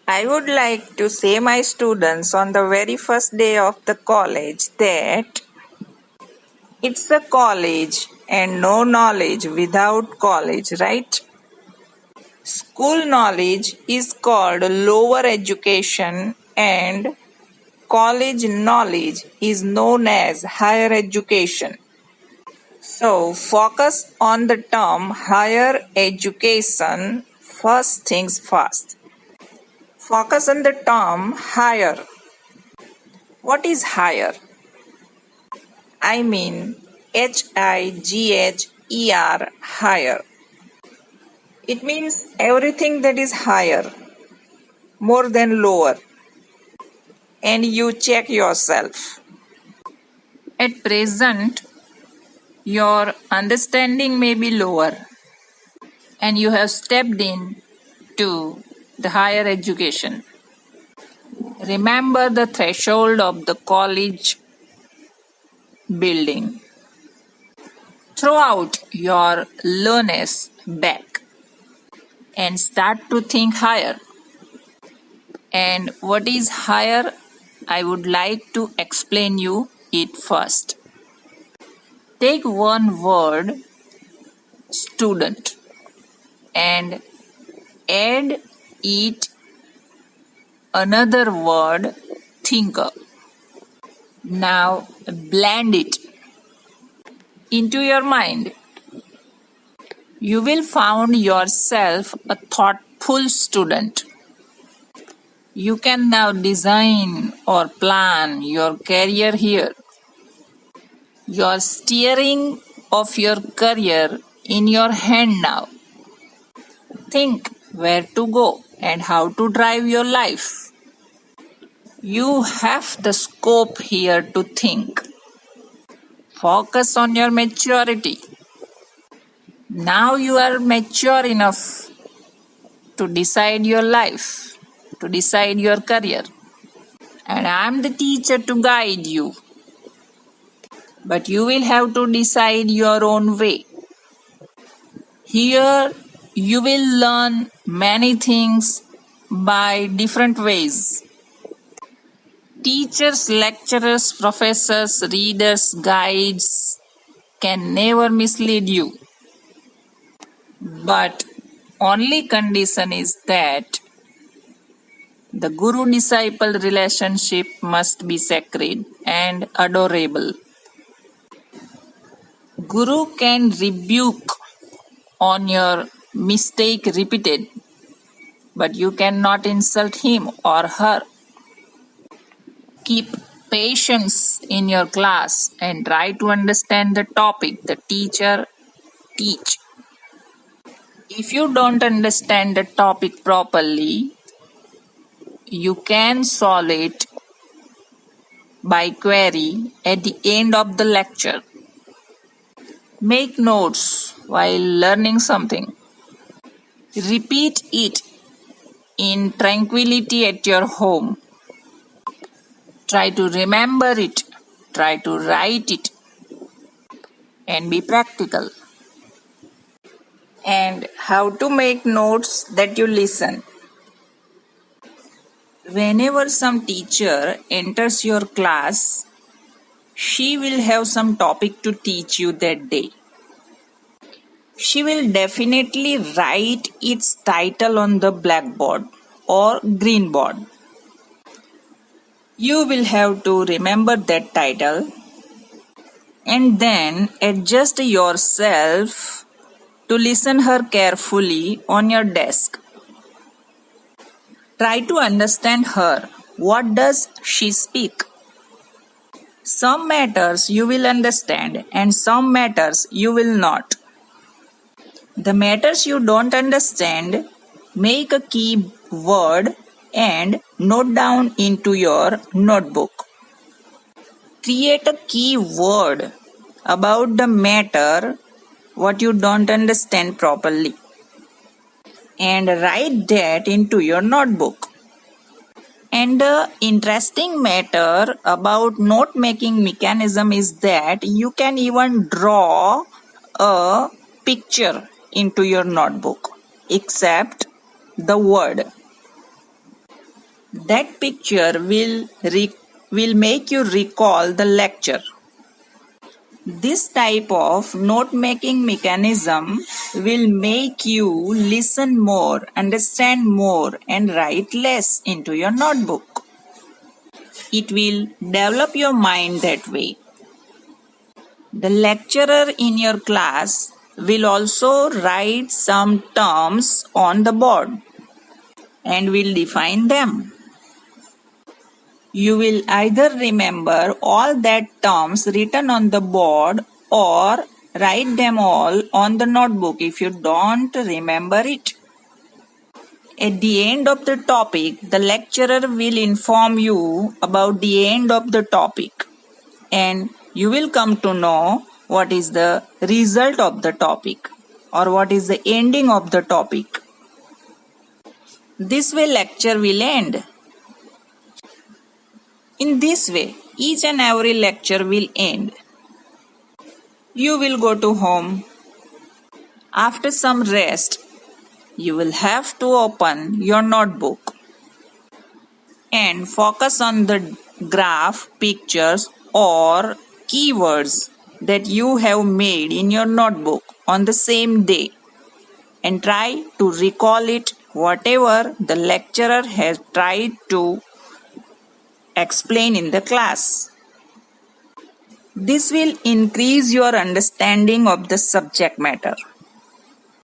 I would like to say my students on the very first day of the college that it's a college and no knowledge without college, right? School knowledge is called lower education and college knowledge is known as higher education. So focus on the term higher education. First things first. Focus on the term higher. What is higher? I mean HIGHER, higher. It means everything that is higher, more than lower. And you check yourself. At present, your understanding may be lower and you have stepped in to the higher education. Remember the threshold of the college building. Throw out your lowness back and start to think higher. And what is higher? I would like to explain you it first. Take one word, student, and add it another word, thinker. Now blend it into your mind. You will find yourself a thoughtful student. You can now design or plan your career here. Your steering of your career in your hand now. Think where to go and how to drive your life. You have the scope here to think. Focus on your maturity. Now you are mature enough to decide your life, to decide your career. And I am the teacher to guide you. But you will have to decide your own way. Here you will learn many things by different ways. Teachers, lecturers, professors, readers, guides can never mislead you. But only condition is that the guru-disciple relationship must be sacred and adorable. Guru can rebuke on your mistake repeated, but you cannot insult him or her. Keep patience in your class and try to understand the topic the teacher teach. If you don't understand the topic properly, you can solve it by query at the end of the lecture. Make notes while learning something. Repeat it in tranquility at your home. Try to remember it. Try to write it. And be practical. And how to make notes that you listen. Whenever some teacher enters your class, she will have some topic to teach you that day. She will definitely write its title on the blackboard or green board. You will have to remember that title and then adjust yourself to listen her carefully on your desk. Try to understand her. What does she speak? Some matters you will understand and some matters you will not. The matters you don't understand, make a key word and note down into your notebook. Create a key word about the matter what you don't understand properly and write that into your notebook. And the interesting matter about note-making mechanism is that you can even draw a picture into your notebook, except the word. That picture will make you recall the lecture. This type of note-making mechanism will make you listen more, understand more, and write less into your notebook. It will develop your mind that way. The lecturer in your class will also write some terms on the board and will define them. You will either remember all that terms written on the board or write them all on the notebook if you don't remember it. At the end of the topic, the lecturer will inform you about the end of the topic and you will come to know what is the result of the topic or what is the ending of the topic. This way lecture will end. In this way, each and every lecture will end. You will go to home. After some rest, you will have to open your notebook and focus on the graph, pictures or keywords that you have made in your notebook on the same day and try to recall it whatever the lecturer has tried to explain in the class. This will increase your understanding of the subject matter.